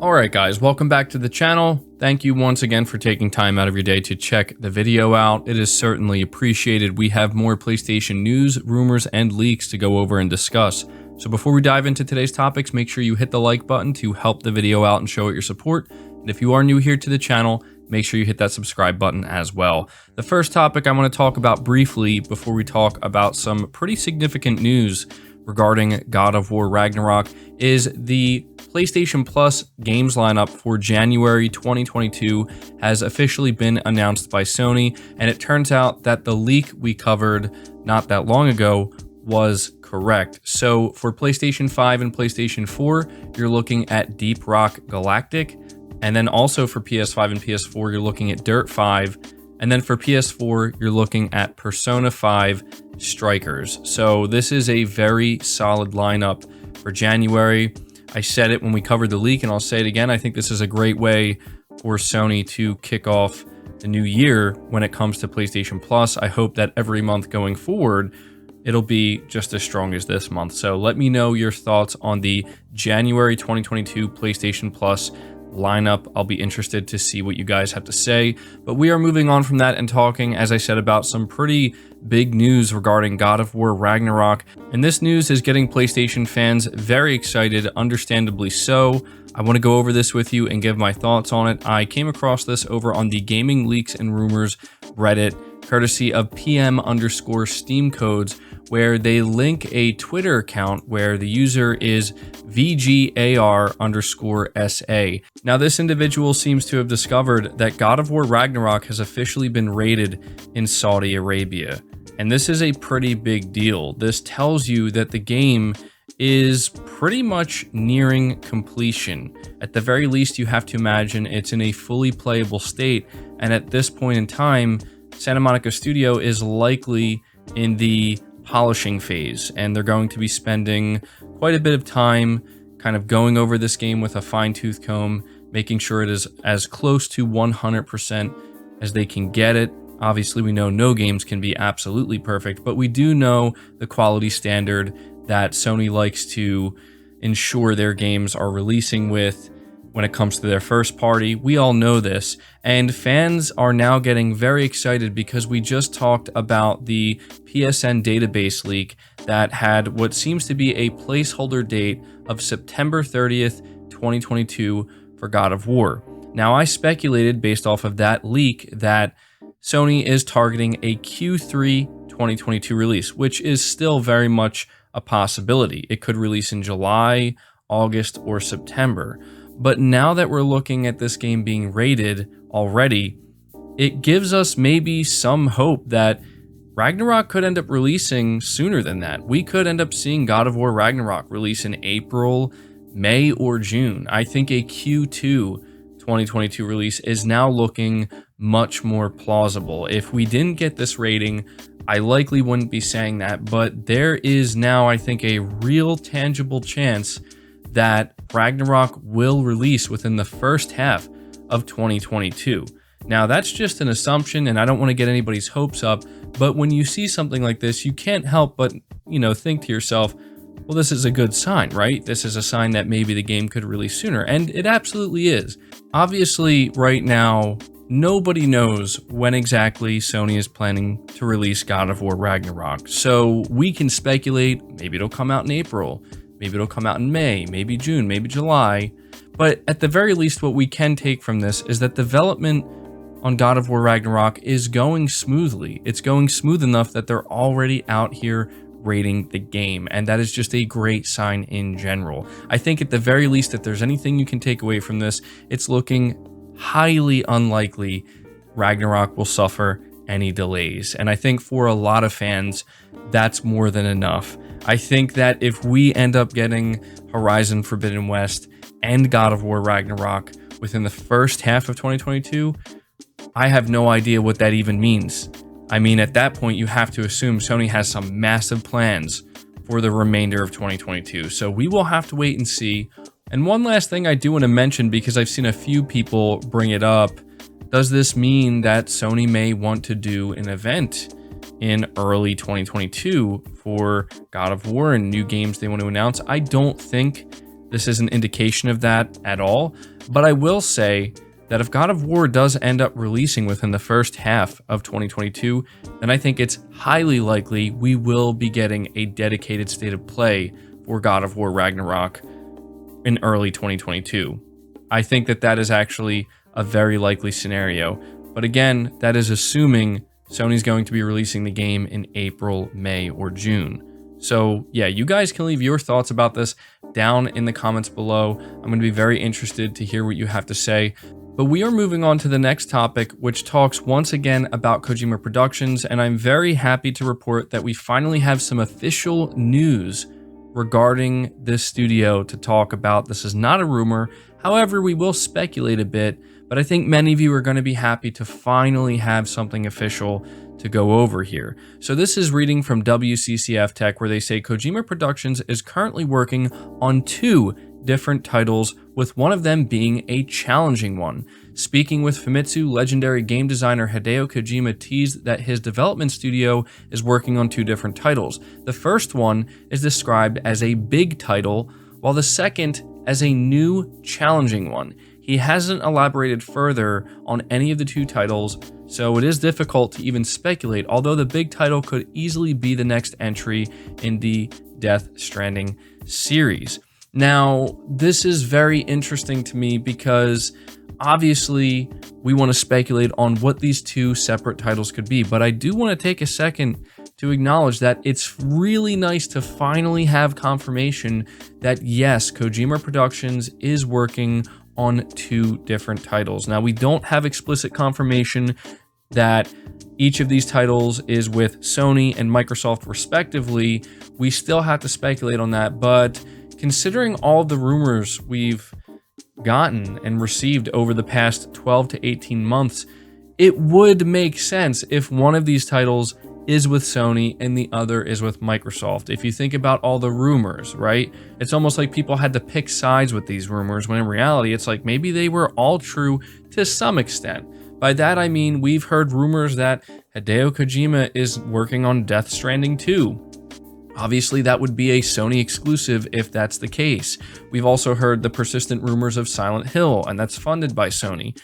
Alright guys, welcome back to the channel. Thank you once again for taking time out of your day to check the video out. It is certainly appreciated. We have more PlayStation news, rumors, and leaks to go over and discuss. So before we dive into today's topics, make sure you hit the like button to help the video out and show it your support. And if you are new here to the channel, make sure you hit that subscribe button as well. The first topic I want to talk about briefly before we talk about some pretty significant news regarding God of War Ragnarok is the PlayStation Plus games lineup for January 2022 has officially been announced by Sony, and it turns out that the leak we covered not that long ago was correct. So for PlayStation 5 and PlayStation 4, you're looking at Deep Rock Galactic, and then also for PS5 and PS4, you're looking at Dirt 5, and then for PS4, you're looking at Persona 5 Strikers. So this is a very solid lineup for January. I said it when we covered the leak, and I'll say it again. I think this is a great way for Sony to kick off the new year when it comes to PlayStation Plus. I hope that every month going forward, it'll be just as strong as this month. So let me know your thoughts on the January 2022 PlayStation Plus lineup. I'll be interested to see what you guys have to say. But we are moving on from that and talking, as I said, about some pretty big news regarding God of War Ragnarok. And this news is getting PlayStation fans very excited, understandably so. I want to go over this with you and give my thoughts on it. I came across this over on the Gaming Leaks and Rumors Reddit, courtesy of PM_Steam Codes, where they link a Twitter account where the user is VGAR_SA. Now, this individual seems to have discovered that God of War Ragnarok has officially been rated in Saudi Arabia. And this is a pretty big deal. This tells you that the game is pretty much nearing completion. At the very least, you have to imagine it's in a fully playable state. And at this point in time, Santa Monica Studio is likely in the polishing phase, and they're going to be spending quite a bit of time kind of going over this game with a fine-tooth comb, making sure it is as close to 100% as they can get it. Obviously, we know no games can be absolutely perfect, but we do know the quality standard that Sony likes to ensure their games are releasing with when it comes to their first party. We all know this, and fans are now getting very excited because we just talked about the PSN database leak that had what seems to be a placeholder date of September 30th, 2022 for God of War. Now, I speculated based off of that leak that Sony is targeting a Q3 2022 release, which is still very much a possibility. It could release in July, August, or September. But now that we're looking at this game being rated already, it gives us maybe some hope that Ragnarok could end up releasing sooner than that. We could end up seeing God of War Ragnarok release in April, May, or June. I think a Q2 2022 release is now looking much more plausible. If we didn't get this rating, I likely wouldn't be saying that, but there is now, I think, a real tangible chance that Ragnarok will release within the first half of 2022. Now, that's just an assumption, and I don't want to get anybody's hopes up, but when you see something like this, you can't help but, think to yourself, well, this is a good sign, right? This is a sign that maybe the game could release sooner, and it absolutely is. Obviously, right now, nobody knows when exactly Sony is planning to release God of War Ragnarok, so we can speculate. Maybe it'll come out in April, maybe it'll come out in May, maybe June, maybe July. But at the very least, what we can take from this is that development on God of War Ragnarok is going smoothly. It's going smooth enough that they're already out here rating the game, and that is just a great sign in general. I think at the very least, if there's anything you can take away from this, it's looking highly unlikely Ragnarok will suffer any delays. And I think for a lot of fans, that's more than enough. I think that if we end up getting Horizon Forbidden West and God of War Ragnarok within the first half of 2022, I have no idea what that even means. I mean, at that point, you have to assume Sony has some massive plans for the remainder of 2022. So we will have to wait and see. And one last thing I do want to mention, because I've seen a few people bring it up, does this mean that Sony may want to do an event in early 2022 for God of War and new games they want to announce? I don't think this is an indication of that at all. But I will say that if God of War does end up releasing within the first half of 2022, then I think it's highly likely we will be getting a dedicated state of play for God of War Ragnarok in early 2022. I think that that is actually a very likely scenario. But again, that is assuming Sony's going to be releasing the game in April, May, or June. So yeah, you guys can leave your thoughts about this down in the comments below. I'm going to be very interested to hear what you have to say. But we are moving on to the next topic, which talks once again about Kojima Productions, and I'm very happy to report that we finally have some official news regarding this studio to talk about. This is not a rumor, however, we will speculate a bit, but I think many of you are going to be happy to finally have something official to go over here. So this is reading from WCCF Tech, where they say Kojima Productions is currently working on 2 different titles, with one of them being a challenging one. Speaking with Famitsu, legendary game designer Hideo Kojima teased that his development studio is working on 2 different titles. The first one is described as a big title, while the second as a new challenging one. He hasn't elaborated further on any of the 2 titles, so it is difficult to even speculate, although the big title could easily be the next entry in the Death Stranding series. Now, this is very interesting to me because obviously we want to speculate on what these 2 separate titles could be, but I do want to take a second to acknowledge that it's really nice to finally have confirmation that yes, Kojima Productions is working on 2 different titles. Now, we don't have explicit confirmation that each of these titles is with Sony and Microsoft respectively. We still have to speculate on that, but considering all the rumors we've gotten and received over the past 12 to 18 months, it would make sense if one of these titles is with Sony and the other is with Microsoft. If you think about all the rumors, right? It's almost like people had to pick sides with these rumors, when in reality, it's like maybe they were all true to some extent. By that, I mean, we've heard rumors that Hideo Kojima is working on Death Stranding 2. Obviously, that would be a Sony exclusive if that's the case. We've also heard the persistent rumors of Silent Hill, and that's funded by Sony.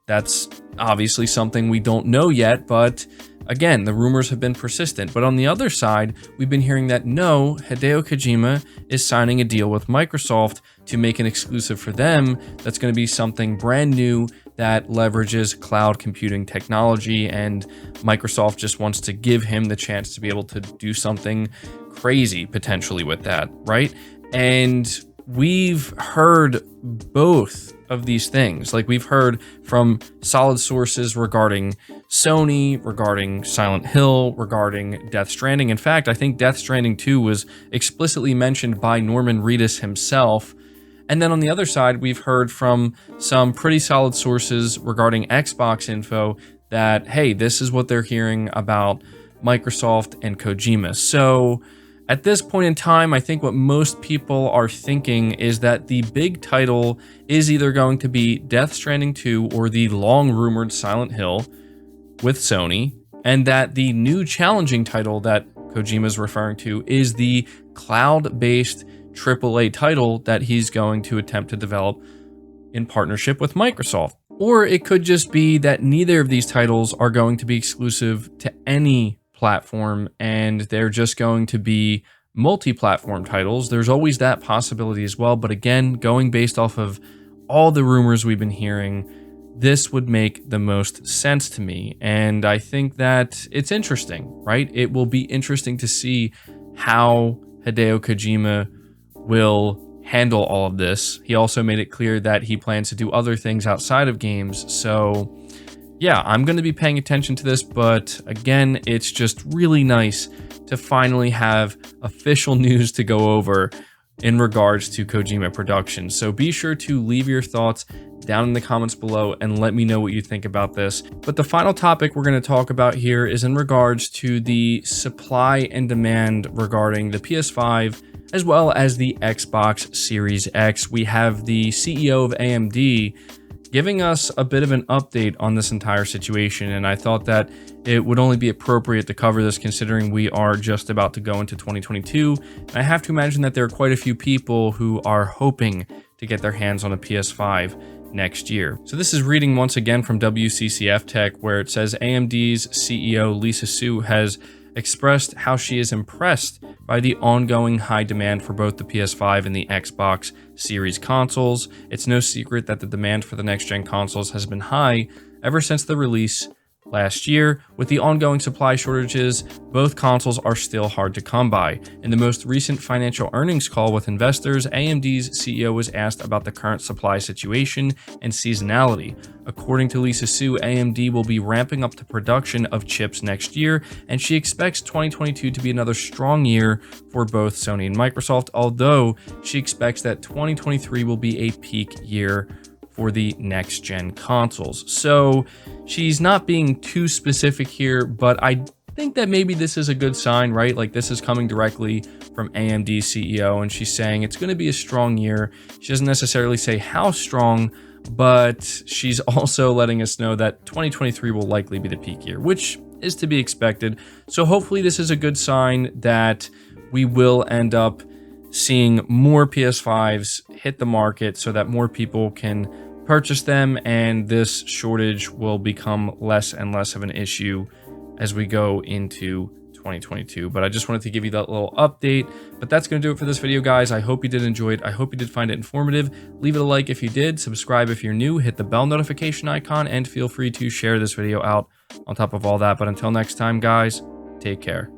That's obviously something we don't know yet, but again, the rumors have been persistent. But on the other side, we've been hearing that no, Hideo Kojima is signing a deal with Microsoft to make an exclusive for them that's going to be something brand new that leverages cloud computing technology, and Microsoft just wants to give him the chance to be able to do something crazy potentially with that, right? And we've heard both of these things. Like, we've heard from solid sources regarding Sony, regarding Silent Hill, regarding Death Stranding. In fact, I think Death Stranding 2 was explicitly mentioned by Norman Reedus himself. And then on the other side, we've heard from some pretty solid sources regarding Xbox info that, hey, this is what they're hearing about Microsoft and Kojima. So at this point in time, I think what most people are thinking is that the big title is either going to be Death Stranding 2 or the long-rumored Silent Hill with Sony, and that the new challenging title that Kojima is referring to is the cloud-based AAA title that he's going to attempt to develop in partnership with Microsoft. Or it could just be that neither of these titles are going to be exclusive to any platform, and they're just going to be multi-platform titles. There's always that possibility as well, but again, going based off of all the rumors we've been hearing, this would make the most sense to me, and I think that it's interesting, right? It will be interesting to see how Hideo Kojima will handle all of this. He also made it clear that he plans to do other things outside of games, so yeah, I'm going to be paying attention to this, but again, it's just really nice to finally have official news to go over in regards to Kojima Productions. So be sure to leave your thoughts down in the comments below and let me know what you think about this. But the final topic we're going to talk about here is in regards to the supply and demand regarding the PS5 as well as the Xbox Series X. We have the CEO of AMD giving us a bit of an update on this entire situation. And I thought that it would only be appropriate to cover this considering we are just about to go into 2022. And I have to imagine that there are quite a few people who are hoping to get their hands on a PS5 next year. So this is reading once again from WCCF Tech, where it says AMD's CEO Lisa Su has expressed how she is impressed by the ongoing high demand for both the PS5 and the Xbox Series consoles. It's no secret that the demand for the next-gen consoles has been high ever since the release last year. With the ongoing supply shortages, both consoles are still hard to come by. In the most recent financial earnings call with investors, AMD's CEO was asked about the current supply situation and seasonality. According to Lisa Su, AMD will be ramping up the production of chips next year, and she expects 2022 to be another strong year for both Sony and Microsoft, although she expects that 2023 will be a peak year for the next-gen consoles. So she's not being too specific here, but I think that maybe this is a good sign, right? Like, this is coming directly from AMD CEO, and she's saying it's going to be a strong year. She doesn't necessarily say how strong, but she's also letting us know that 2023 will likely be the peak year, which is to be expected. So hopefully this is a good sign that we will end up seeing more PS5s hit the market so that more people can purchase them, and this shortage will become less and less of an issue as we go into 2022. But I just wanted to give you that little update. But that's going to do it for this video, guys. I hope you did enjoy it. I hope you did find it informative. Leave it a like if you did, subscribe if you're new, hit the bell notification icon, and feel free to share this video out on top of all that. But until next time, guys, take care.